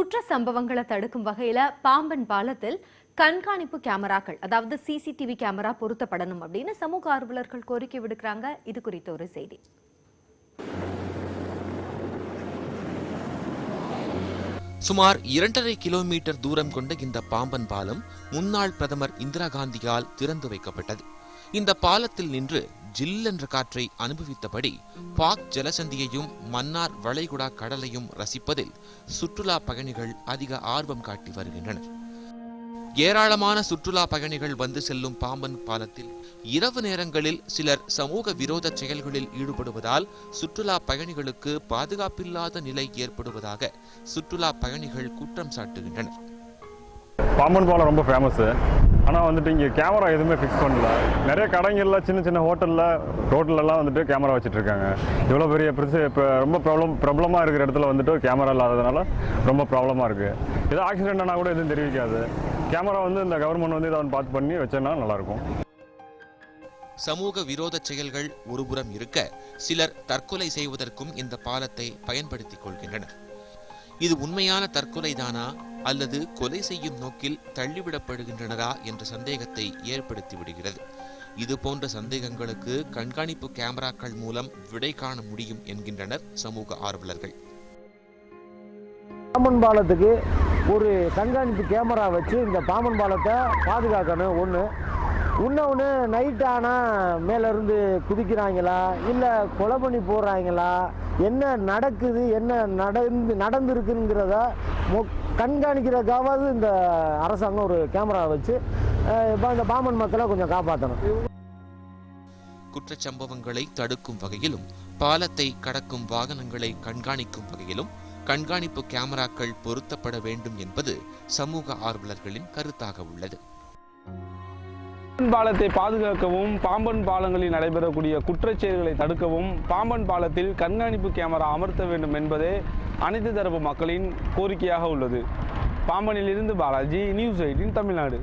குற்ற சம்பவங்களை தடுக்கும் வகையில பாம்பன் பாலத்தில் கண்காணிப்பு கேமராக்கள், அதாவது சிசிடிவி கேமரா பொருத்தப்படணும் அப்படின்னு சமூக ஆர்வலர்கள் கோரிக்கை விடுக்கிறாங்க. இது குறித்த ஒரு செய்தி. சுமார் 2.5 கிலோமீட்டர் தூரம் கொண்ட இந்த பாம்பன் பாலம் முன்னாள் பிரதமர் இந்திரா காந்தியால் திறந்து வைக்கப்பட்டது. இந்த பாலத்தில் நின்று ஜில் என்ற காற்றை அனுபவித்தபடி பாக் ஜலசந்தியையும் மன்னார் வளைகுடா கடலையும் ரசிப்பதில் சுற்றுலா பயணிகள் அதிக ஆர்வம் காட்டி வருகின்றனர். ஏராளமான சுற்றுலா பயணிகள் வந்து செல்லும் பாம்பன் பாலத்தில் இரவு நேரங்களில் சிலர் சமூக விரோத செயல்களில் ஈடுபடுவதால் சுற்றுலா பயணிகளுக்கு பாதுகாப்பில்லாத நிலை ஏற்படுவதாக சுற்றுலா பயணிகள் குற்றம் சாட்டுகின்றனர். பாம்பன் பாலம் ரொம்ப ஃபேமஸு. ஆனால் வந்துட்டு இங்கே கேமரா எதுவுமே ஃபிக்ஸ் பண்ணல. நிறைய கடைகளில் சின்ன சின்ன ரோட்டிலலாம் வந்துட்டு கேமரா வச்சுட்டு இருக்காங்க. இவ்வளோ பெரிய இப்போ ரொம்ப ப்ராப்ளமாக இருக்கிற இடத்துல வந்துட்டு கேமரா இல்லாததுனால ரொம்ப ப்ராப்ளமாக இருக்குது. ஏதோ ஆக்சிடென்ட் ஆனால் கூட எதுவும் தெரிவிக்காது. கேமரா வந்து இந்த கவர்மெண்ட் வந்து இதை பார்த்து பண்ணி வச்சோன்னா நல்லாயிருக்கும். சமூக விரோத செயல்கள் ஒருபுறம் இருக்க, சிலர் தற்கொலை செய்வதற்கும் இந்த பாலத்தை பயன்படுத்திக் கொள்கின்றனர். இது உண்மையான தற்கொலைதானா அல்லது கொலை செய்யும் நோக்கில் தள்ளிவிடப்படுகின்றனரா என்ற சந்தேகத்தை ஏற்படுத்தி விடுகிறது. இது போன்ற சந்தேகங்களுக்கு கண்காணிப்பு கேமராக்கள் மூலம் விடை காண முடியும் என்கின்றனர் சமூக ஆர்வலர்கள். பாம்பன் பாலத்துக்கு ஒரு கண்காணிப்பு கேமரா வச்சு இந்த பாம்பன் பாலத்தை பாதுகாக்கணும். இன்னொன்று நைட் ஆனால் மேலேருந்து குதிக்கிறாங்களா இல்லை கொலை பண்ணி போடுறாங்களா, என்ன நடக்குது, என்ன நடந்துருக்குங்கிறத கண்காணிக்கிறதுக்காவது இந்த அரசாங்கம் ஒரு கேமரா வச்சு இந்த பாம்பன் மக்களை கொஞ்சம் காப்பாற்றணும். குற்றச்சம்பவங்களை தடுக்கும் வகையிலும் பாலத்தை கடக்கும் வாகனங்களை கண்காணிக்கும் வகையிலும் கண்காணிப்பு கேமராக்கள் பொருத்தப்பட வேண்டும் என்பது சமூக ஆர்வலர்களின் கருத்தாக உள்ளது. பாலத்தை பாதுகாக்கவும், பாம்பன் பாலங்களில் நடைபெறக்கூடிய குற்றச்செயல்களை தடுக்கவும் பாம்பன் பாலத்தில் கண்காணிப்பு கேமரா அமர்த்த வேண்டும் என்பதே அனைத்து தரப்பு மக்களின் கோரிக்கையாக உள்ளது. பாம்பனில் இருந்து பாலாஜி, நியூஸ் 18 தமிழ்நாடு.